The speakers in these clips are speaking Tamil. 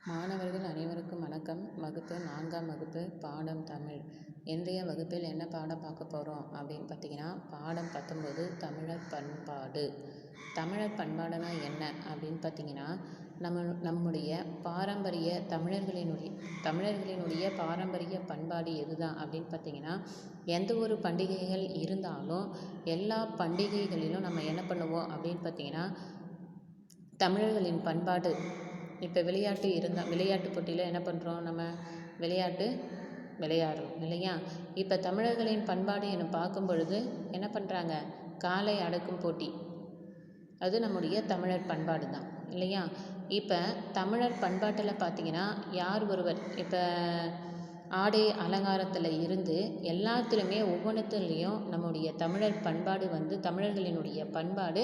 மாணவர்கள் அனைவருக்கும் வணக்கம். வகுப்பு 4ஆம் வகுப்பு பாடம் தமிழ். இன்றைய வகுப்பில் என்ன பாடம் பார்க்க போகிறோம் அப்படின்னு பார்த்தீங்கன்னா, பாடம் 19 தமிழர் பண்பாடு. தமிழர் பண்பாடுனா என்ன அப்படின்னு பார்த்தீங்கன்னா, நம்முடைய பாரம்பரிய தமிழர்களினுடைய பாரம்பரிய பண்பாடு எதுதான் அப்படின்னு பார்த்தீங்கன்னா, எந்த ஒரு பண்டிகைகள் இருந்தாலும் எல்லா பண்டிகைகளிலும் நம்ம என்ன பண்ணுவோம் அப்படின்னு பார்த்தீங்கன்னா, தமிழர்களின் பண்பாடு. இப்போ விளையாட்டு போட்டியில் என்ன பண்ணுறோம், நம்ம விளையாடுறோம் இல்லையா? இப்போ தமிழர்களின் பண்பாடு என பார்க்கும் பொழுது என்ன பண்ணுறாங்க, காளை அடக்கும் போட்டி, அது நம்முடைய தமிழர் பண்பாடு தான் இல்லையா? இப்போ தமிழர் பண்பாட்டில் பார்த்திங்கன்னா யார் ஒருவர் இப்போ ஆடை அலங்காரத்தில் இருந்து எல்லாத்துலேயுமே ஒவ்வொன்றுத்துலேயும் நம்முடைய தமிழர் பண்பாடு தமிழர்களினுடைய பண்பாடு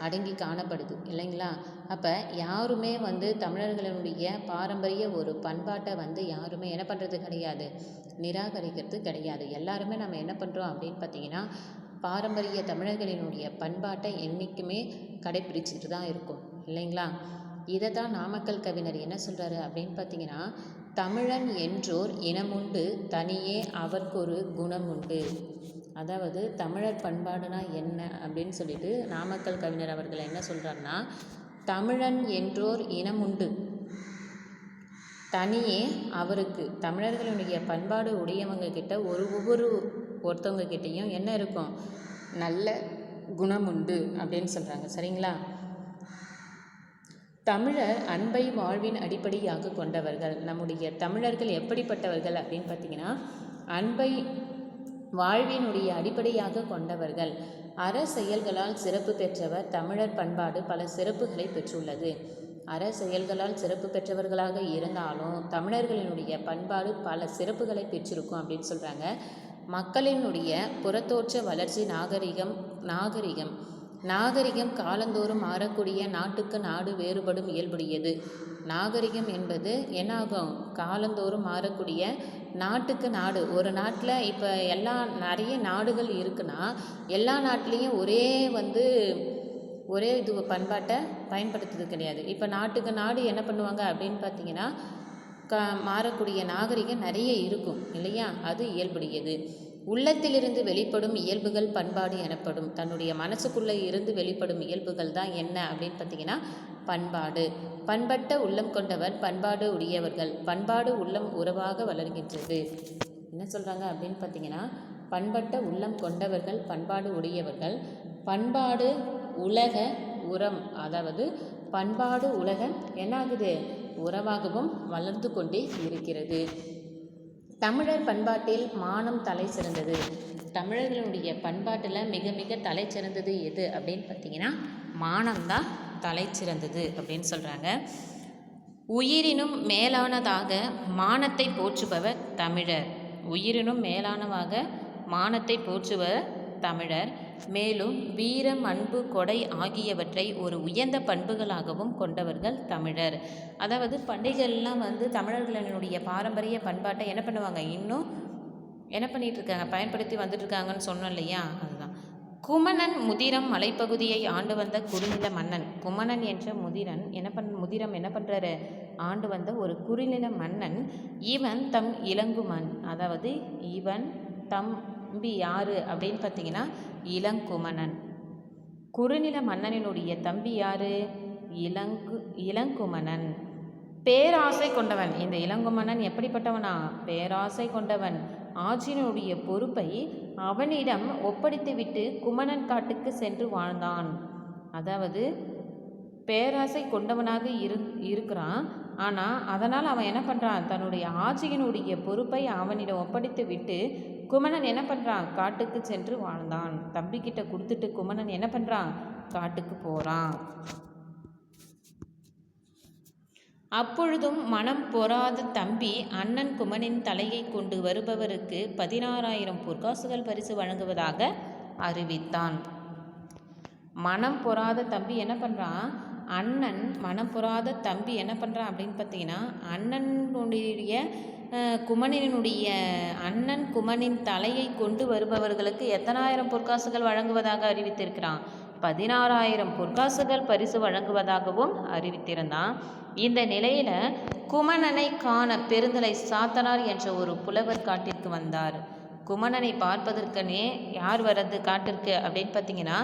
அடங்கி காணப்படுது இல்லைங்களா? அப்போ யாருமே தமிழர்களினுடைய பாரம்பரிய ஒரு பண்பாட்டை யாருமே என்ன பண்ணுறது கிடையாது, நிராகரிக்கிறது கிடையாது. எல்லாருமே நம்ம என்ன பண்ணுறோம் அப்படின்னு பார்த்திங்கன்னா, பாரம்பரிய தமிழர்களினுடைய பண்பாட்டை என்றைக்குமே கடைப்பிடிச்சிட்டு தான் இருக்கும் இல்லைங்களா? இதை தான் நாமக்கல் கவிஞர் என்ன சொல்கிறாரு அப்படின்னு பார்த்தீங்கன்னா, தமிழன் என்றோர் இனமுண்டு தனியே அவர்க்கொரு குணமுண்டு. அதாவது தமிழர் பண்பாடுனா என்ன அப்படின்னு சொல்லிட்டு நாமக்கல் கவிஞர் அவர்கள் என்ன சொல்கிறாருன்னா, தமிழன் என்றோர் இனமுண்டு தனியே அவருக்கு, தமிழர்களுடைய பண்பாடு உடையவங்க கிட்ட ஒருத்தவங்க கிட்டேயும் என்ன இருக்கும், நல்ல குணமுண்டு அப்படின்னு சொல்கிறாங்க. சரிங்களா? தமிழர் அன்பை வாழ்வின் அடிப்படையாக கொண்டவர்கள். நம்முடைய தமிழர்கள் எப்படிப்பட்டவர்கள் அப்படின்னு பார்த்தீங்கன்னா, அன்பை வாழ்வினுடைய அடிப்படையாக கொண்டவர்கள். அற செயல்களால் சிறப்பு பெற்றவர். தமிழர் பண்பாடு பல சிறப்புகளை பெற்றுள்ளது. அற செயல்களால் சிறப்பு பெற்றவர்களாக இருந்தாலும் தமிழர்களினுடைய பண்பாடு பல சிறப்புகளை பெற்றிருக்கும் அப்படின்னு சொல்கிறாங்க. மக்களினுடைய புறத்தோற்ற வளர்ச்சி நாகரிகம் காலந்தோறும் மாறக்கூடிய, நாட்டுக்கு நாடு வேறுபடும் இயல்புடையது. நாகரிகம் என்பது என்னாகும், காலந்தோறும் மாறக்கூடிய, நாட்டுக்கு நாடு. ஒரு நாட்டில் இப்போ நிறைய நாடுகள் இருக்குன்னா எல்லா நாட்டிலையும் ஒரே இது பண்பாட்டை பயன்படுத்துறது கிடையாது. இப்போ நாட்டுக்கு நாடு என்ன பண்ணுவாங்க அப்படின்னு பார்த்தீங்கன்னா, மாறக்கூடிய நாகரிகம் நிறைய இருக்கும் இல்லையா? அது இயல்புடையது. உள்ளத்திலிருந்து வெளிப்படும் இயல்புகள் பண்பாடு எனப்படும். தன்னுடைய மனசுக்குள்ளே இருந்து வெளிப்படும் இயல்புகள் தான் என்ன அப்படின்னு பார்த்தீங்கன்னா பண்பாடு. பண்பட்ட உள்ளம் கொண்டவர் பண்பாடு உடையவர்கள். பண்பாடு உள்ளம் உறவாக வளர்கின்றது. என்ன சொல்கிறாங்க அப்படின்னு பார்த்தீங்கன்னா, பண்பட்ட உள்ளம் கொண்டவர்கள் பண்பாடு உடையவர்கள். பண்பாடு உலக உரம், அதாவது பண்பாடு உலக என்னாகுது, உறவாகவும் வளர்ந்து கொண்டே இருக்கிறது. தமிழர் பண்பாட்டில் மானம் தலை சிறந்தது. தமிழர்களுடைய பண்பாட்டில் மிக மிக தலை சிறந்தது எது அப்படின்னு பார்த்தீங்கன்னா, மானம்தான் தலை சிறந்தது அப்படின்னு சொல்கிறாங்க. உயிரினும் மேலானதாக மானத்தை போற்றுபவர் தமிழர். உயிரினும் மேலானதாக மானத்தை போற்றுபவர் தமிழர். மேலும் வீரம், அன்பு, கொடை ஆகியவற்றை ஒரு உயர்ந்த பண்புகளாகவும் கொண்டவர்கள் தமிழர். அதாவது பண்டிகைகள்லாம் தமிழர்களினுடைய பாரம்பரிய பண்பாட்டை என்ன பண்ணுவாங்க, இன்னும் என்ன பண்ணிகிட்ருக்காங்க, பயன்படுத்தி வந்துட்டுருக்காங்கன்னு சொன்னோம் இல்லையா? அதுதான். குமணன் முதிரம் மலைப்பகுதியை ஆண்டு வந்த குறுநில மன்னன். குமணன் என்ற முதிரம் என்ன பண்ணுறாரு, ஆண்டு வந்த ஒரு குறுநில மன்னன். இவன் தம் இளங்குமன், அதாவது இவன் தம்பி யாரு அப்படின்னு பார்த்தீங்கன்னா இளங்குமணன். குறுநில மன்னனினுடைய தம்பி யாரு, இளங்குமணன். பேராசை கொண்டவன். இந்த இளங்குமணன் எப்படிப்பட்டவனா, பேராசை கொண்டவன். ஆட்சியினுடைய பொறுப்பை அவனிடம் ஒப்படைத்துவிட்டு குமணன் காட்டுக்கு சென்று வாழ்ந்தான். அதாவது பேராசை கொண்டவனாக இருக்கிறான். ஆனால் அதனால் அவன் என்ன பண்ணுறான், தன்னுடைய ஆட்சியினுடைய பொறுப்பை அவனிடம் ஒப்படைத்து விட்டு குமணன் என்ன பண்ணுறான், காட்டுக்கு சென்று வாழ்ந்தான். தம்பிக்கிட்ட கொடுத்துட்டு குமணன் என்ன பண்ணுறான், காட்டுக்கு போகிறான். அப்பொழுதும் மனம் பொறாத தம்பி அண்ணன் குமணின் தலையை கொண்டு வருபவருக்கு 16,000 பொற்காசுகள் பரிசு வழங்குவதாக அறிவித்தான். மனம் பொறாத தம்பி என்ன பண்ணுறான், மனம் பொறாத தம்பி என்ன பண்ணுறான் அப்படின்னு பார்த்தீங்கன்னா, அண்ணன் குமணின் தலையை கொண்டு வருபவர்களுக்கு எத்தனாயிரம் பொற்காசுகள் வழங்குவதாக அறிவித்திருக்கிறான், 16,000 பொற்காசுகள் பரிசு வழங்குவதாகவும் அறிவித்திருந்தான். இந்த நிலையில் குமணனை காண பெருந்தலை சாத்தனார் என்ற ஒரு புலவர் காட்டிற்கு வந்தார். குமணனை பார்ப்பதற்கனே யார் வர்றது காட்டிற்கு அப்படின்னு பார்த்தீங்கன்னா,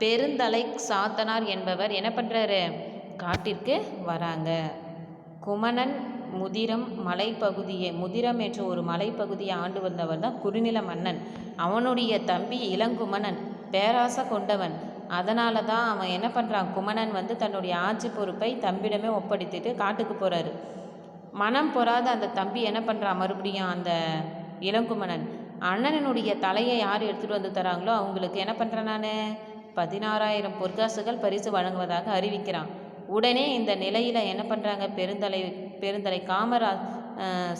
பெருந்தலை சாத்தனார் என்பவர் என்ன பண்ணுறாரு, காட்டிற்கு வராங்க. குமணன் முதிரம் மலைப்பகுதியை முதிரம் என்ற ஒரு மலைப்பகுதியை ஆண்டு வந்தவர் தான் குறுநில மன்னன். அவனுடைய தம்பி இளங்குமணன் பேராசை கொண்டவன். அதனால தான் அவன் என்ன பண்ணுறான், குமணன் தன்னுடைய ஆட்சி பொறுப்பை தம்பியிடமே ஒப்படைத்துட்டு காட்டுக்கு போகிறாரு. மனம் பொறாத அந்த தம்பி என்ன பண்ணுறான், மறுபடியும் அந்த இளங்குமணன் அண்ணனுடைய தலையை யார் எடுத்துகிட்டு வந்து தராங்களோ அவங்களுக்கு என்ன பண்ணுறேன் நான் 16,000 பொற்காசுகள் பரிசு வழங்குவதாக அறிவிக்கிறான். உடனே இந்த நிலையில் என்ன பண்ணுறாங்க, பெருந்தலை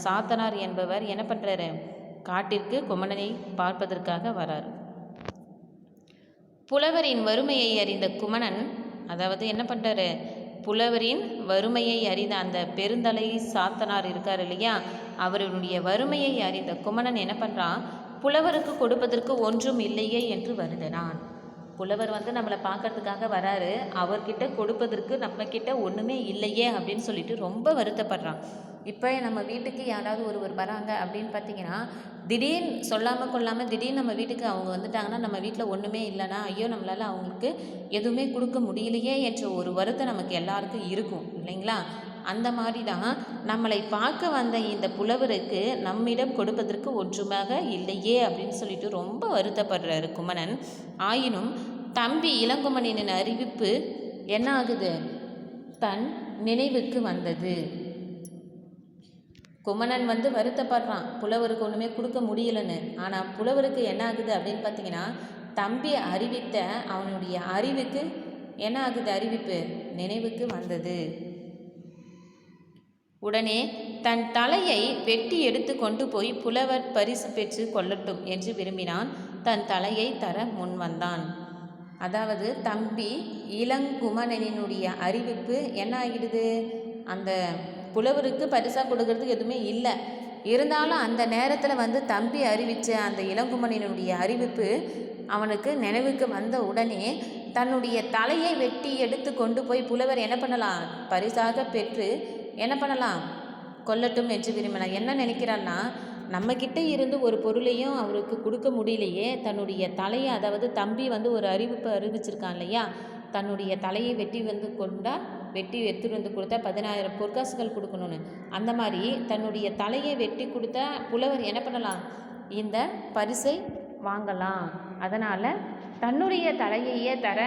சாத்தனார் என்பவர் என்ன பண்ணுறாரு, காட்டிற்கு குமணனை பார்ப்பதற்காக வரார். புலவரின் வறுமையை அறிந்த குமணன், அதாவது என்ன பண்ணுறாரு, புலவரின் வறுமையை அறிந்த அந்த பெருந்தலை சாத்தனார் இருக்கார் இல்லையா, அவருடைய வறுமையை அறிந்த குமணன் என்ன பண்ணுறான், புலவருக்கு கொடுப்பதற்கு ஒன்றும் இல்லையே என்று வருந்தினான். புலவர் நம்மளை பார்க்கறதுக்காக வராரு, அவர்கிட்ட கொடுப்பதற்கு நம்மக்கிட்ட ஒன்றுமே இல்லையே அப்படின்னு சொல்லிட்டு ரொம்ப வருத்தப்படுறான். இப்போ நம்ம வீட்டுக்கு யாராவது ஒருவர் வராங்க அப்படின்னு பார்த்தீங்கன்னா, திடீர்னு சொல்லாமல் கொள்ளாமல் திடீர்னு நம்ம வீட்டுக்கு அவங்க வந்துட்டாங்கன்னா, நம்ம வீட்டில் ஒன்றுமே இல்லைன்னா, ஐயோ நம்மளால் அவங்களுக்கு எதுவுமே கொடுக்க முடியலையே என்ற ஒரு வருத்தம் நமக்கு எல்லாருக்கும் இருக்கும் இல்லைங்களா. அந்த மாதிரி தான் நம்மளை பார்க்க வந்த இந்த புலவருக்கு நம்மிடம் கொடுப்பதற்கு ஒன்றுமாக இல்லையே அப்படின்னு சொல்லிட்டு ரொம்ப வருத்தப்படுறாரு குமணன். ஆயினும் தம்பி இளங்குமணனின் அறிவிப்பு என்ன ஆகுது, தன் நினைவுக்கு வந்தது. குமணன் வருத்தப்படுறான், புலவருக்கு ஒன்றுமே கொடுக்க முடியலன்னு. ஆனால் புலவருக்கு என்ன ஆகுது அப்படின்னு பார்த்தீங்கன்னா, தம்பி அறிவித்த அவனுடைய அறிவுக்கு என்ன ஆகுது, அறிவிப்பு நினைவுக்கு வந்தது. உடனே தன் தலையை வெட்டி எடுத்து கொண்டு போய் புலவர் பரிசு பெற்று கொள்ளட்டும் என்று விரும்பினான். தன் தலையை தர முன் வந்தான். அதாவது தம்பி இளங்குமணனினுடைய அறிவிப்பு என்ன ஆகிடுது, அந்த புலவருக்கு பரிசாக கொடுக்கறதுக்கு எதுவுமே இல்லை. இருந்தாலும் அந்த நேரத்தில் தம்பி அறிவித்த அந்த இளங்குமணனினுடைய அறிவிப்பு அவனுக்கு நினைவுக்கு வந்த உடனே தன்னுடைய தலையை வெட்டி எடுத்து கொண்டு போய் புலவர் என்ன பண்ணலாம், பரிசாக பெற்று என்ன பண்ணலாம், கொல்லட்டும் என்று விரும்பினான். என்ன நினைக்கிறான்னா, நம்மக்கிட்ட இருந்து ஒரு பொருளையும் அவருக்கு கொடுக்க முடியலையே, தன்னுடைய தலையை, அதாவது தம்பி ஒரு அறிவிப்பு அறிவிச்சிருக்கான் இல்லையா, தன்னுடைய தலையை வெட்டி எடுத்துகிட்டு கொடுத்தா 16,000 பொற்காசுகள் கொடுக்கணும்னு. அந்த மாதிரி தன்னுடைய தலையை வெட்டி கொடுத்தா புலவர் என்ன பண்ணலாம், இந்த பரிசை வாங்கலாம். அதனால் தன்னுடைய தலையையே தர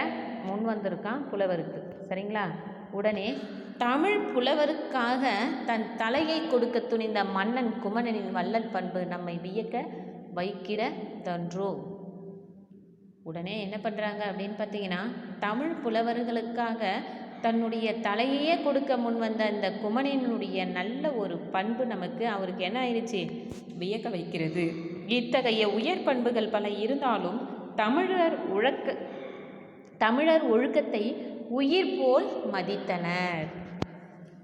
முன் வந்திருக்கான் புலவருக்கு. சரிங்களா. உடனே தமிழ் புலவருக்காக தன் தலையை கொடுக்க துணிந்த மன்னன் குமணனின் வள்ளல் பண்பு நம்மை வியக்க வைக்கிறதன்றோ. உடனே என்ன பண்ணுறாங்க அப்படின்னு பார்த்தீங்கன்னா, தமிழ் புலவர்களுக்காக தன்னுடைய தலையையே கொடுக்க முன் வந்த இந்த குமணனினுடைய நல்ல ஒரு பண்பு நமக்கு அவருக்கு என்ன ஆயிடுச்சு, வியக்க வைக்கிறது. இத்தகைய உயர் பண்புகள் பல இருந்தாலும் தமிழர் ஒழுக்கத்தை உயிர் போல் மதித்தனர்.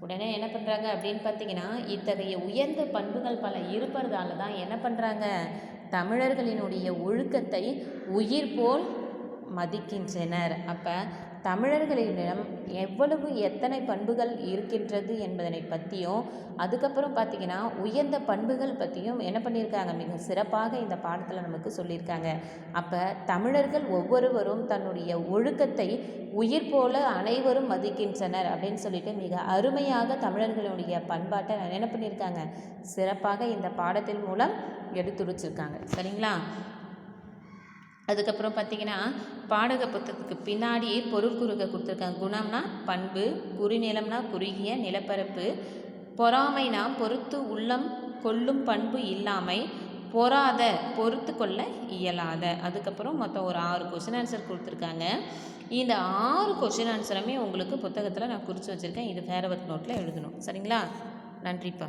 உடனே என்ன பண்ணுறாங்க அப்படின்னு பார்த்தீங்கன்னா, இத்தகைய உயர்ந்த பண்புகள் பல இருப்பதால தான் என்ன பண்ணுறாங்க, தமிழர்களினுடைய ஒழுக்கத்தை உயிர் போல் மதிக்கின்றனர். அப்போ தமிழர்களிடம் எத்தனை பண்புகள் இருக்கின்றது என்பதனை பற்றியும், அதுக்கப்புறம் பார்த்திங்கன்னா உயர்ந்த பண்புகள் பற்றியும் என்ன பண்ணியிருக்காங்க, மிக சிறப்பாக இந்த பாடத்தில் நமக்கு சொல்லியிருக்காங்க. அப்போ தமிழர்கள் ஒவ்வொருவரும் தன்னுடைய ஒழுக்கத்தை உயிர் போல அனைவரும் மதிக்கின்றனர் அப்படின்னு சொல்லிட்டு மிக அருமையாக தமிழர்களுடைய பண்பாட்டை என்ன பண்ணியிருக்காங்க, சிறப்பாக இந்த பாடத்தின் மூலம் எடுத்துரைச்சிருக்காங்க. சரிங்களா. அதுக்கப்புறம் பார்த்திங்கன்னா, பாடக புத்தகத்துக்கு பின்னாடி பொருள் குறுக்க கொடுத்துருக்காங்க. குணம்னா பண்பு, குறிநிலம்னா குறுகிய நிலப்பரப்பு, பொறாமைனா பொறுத்து உள்ளம் கொள்ளும் பண்பு இல்லாமை, பொறாத பொறுத்து கொள்ள இயலாத. அதுக்கப்புறம் மொத்தம் ஒரு 6 கொஷின் ஆன்சர் கொடுத்துருக்காங்க. இந்த 6 கொஷின் ஆன்சருமே உங்களுக்கு புத்தகத்தில் நான் குறித்து வச்சுருக்கேன். இது ஃபேர்வர்க் நோட்டில் எழுதணும். சரிங்களா. நன்றிப்பா.